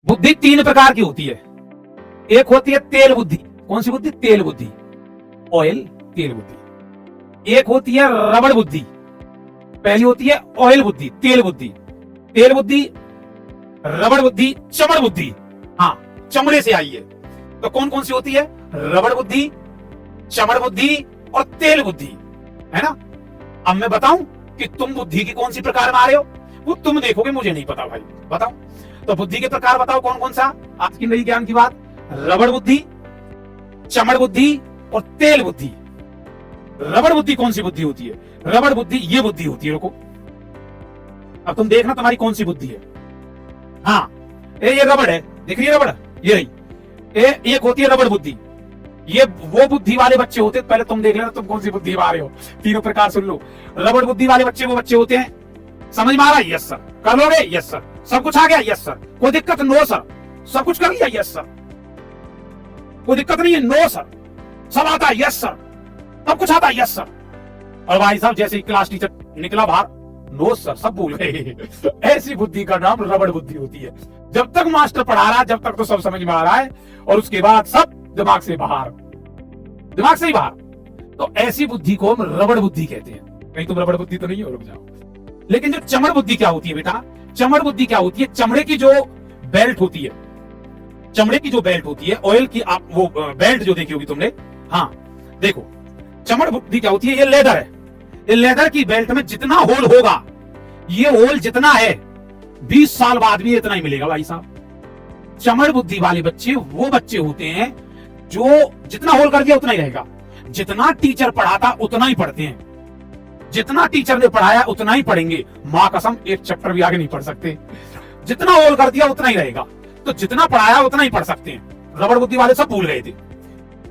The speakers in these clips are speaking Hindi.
बुद्धि तीन प्रकार की होती है। एक होती है तेल बुद्धि। कौन सी बुद्धि? तेल बुद्धि, ऑयल, तेल बुद्धि। एक होती है रबड़ बुद्धि। पहली होती है ऑयल बुद्धि, तेल बुद्धि। तेल बुद्धि, रबड़ बुद्धि, चमड़ बुद्धि। हाँ, चमड़े से आई है। तो कौन कौन सी होती है? रबड़ बुद्धि, चमड़ बुद्धि और तेल बुद्धि, है ना। अब मैं बताऊं कि तुम बुद्धि की कौन सी प्रकार में आ रहे हो, वो तुम देखोगे, मुझे नहीं पता भाई। बताओ तो बुद्धि के प्रकार बताओ कौन कौन सा। आज की नई ज्ञान की बात, रबड़ बुद्धि, चमड़ बुद्धि और तेल बुद्धि। रबड़ बुद्धि कौन सी बुद्धि होती है? रबड़ बुद्धि ये बुद्धि होती है, रुको अब तुम देखना तुम्हारी कौन सी बुद्धि है। हाँ, ये रबड़ है, दिख रही है रबड़, ये रही। एक होती है रबड़ बुद्धि, ये वो बुद्धि वाले बच्चे होते हैं। पहले तुम देख लेना तुम कौन सी बुद्धि में आ रहे हो, तीनों प्रकार सुन लो। रबड़ बुद्धि वाले बच्चे वो बच्चे होते हैं, समझ में आ रहा है? Yes sir. कर लोगे? Yes sir. सब कुछ आ गया? Yes sir. कोई दिक्कत? No sir. सब कुछ कर लिया? Yes sir. कोई दिक्कत नहीं है? No sir. सब आता है? Yes sir. सब कुछ आता है? Yes sir. और भाई साहब जैसे ही क्लास टीचर निकला बाहर, नो सर, सब भूल गए। ऐसी बुद्धि का नाम रबड़ बुद्धि होती है। जब तक मास्टर पढ़ा रहा है जब तक तो सब समझ में आ रहा है, और उसके बाद सब दिमाग से बाहर, दिमाग से ही बाहर। तो ऐसी बुद्धि को हम रबड़ बुद्धि कहते हैं। कहीं तुम रबड़ बुद्धि तो नहीं हो, रुक जाओ। लेकिन जो चमड़ बुद्धि क्या होती है बेटा? चमड़ बुद्धि क्या होती है? चमड़े की जो बेल्ट होती है, चमड़े की जो बेल्ट होती है, ऑयल की, आप वो बेल्ट जो देखी होगी तुमने, हाँ देखो, चमड़ बुद्धि क्या होती है? ये लेदर है। ये लेदर की बेल्ट में जितना होल होगा, ये होल जितना है 20 साल बाद भी इतना ही मिलेगा भाई साहब। चमड़ बुद्धि वाले बच्चे वो बच्चे होते हैं जो जितना होल कर दिया उतना ही रहेगा। जितना टीचर पढ़ाता उतना ही पढ़ते हैं, जितना टीचर ने पढ़ाया उतना ही पढ़ेंगे। मां कसम एक चैप्टर भी आगे नहीं पढ़ सकते। जितना होल कर दिया उतना ही रहेगा। तो जितना पढ़ाया उतना ही पढ़ सकते हैं। रबड़ बुद्धि वाले सब भूल गए थे,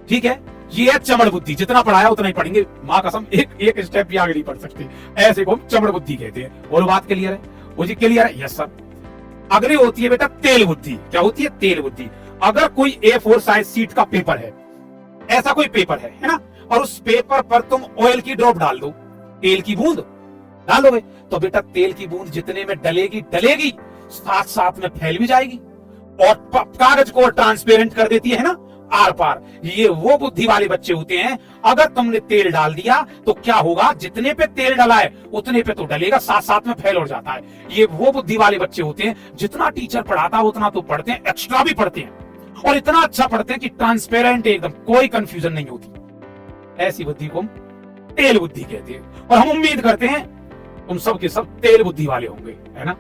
ठीक है। ये है चमड़ बुद्धि, जितना पढ़ाया उतना ही पढ़ेंगे। मां कसम एक स्टेप भी आगे नहीं पढ़ सकते। ऐसे को चमड़ बुद्धि कहते हैं। और बात क्लियर है? वो जी क्लियर है? Yes sir. अगली होती है बेटा तेल बुद्धि। क्या होती है? तेल बुद्धि। अगर कोई A4 साइज सीट का पेपर है, ऐसा कोई पेपर है ना, और उस पेपर पर तुम ऑयल की ड्रॉप डाल दो, तेल की बूंद डाल दोगे, तो बेटा तेल की बूंद जितने में डलेगी डलेगी, साथ साथ में फैल भी जाएगी और कागज को ट्रांसपेरेंट कर देती है ना, आर पार। ये वो बुद्धि वाले बच्चे होते हैं। अगर तुमने तेल डाल दिया तो क्या होगा? जितने पे तेल डला है उतने पे तो डलेगा, साथ साथ में फैल और जाता है। ये वो बुद्धि वाले बच्चे होते हैं। जितना टीचर पढ़ाता है उतना तो पढ़ते हैं, एक्स्ट्रा भी पढ़ते हैं, और इतना अच्छा पढ़ते हैं कि ट्रांसपेरेंट एकदम, कोई कंफ्यूजन नहीं होती। ऐसी बुद्धि को हम तेल बुद्धि कहते हैं। और हम उम्मीद करते हैं तुम सब के सब तेल बुद्धि वाले होंगे, है ना।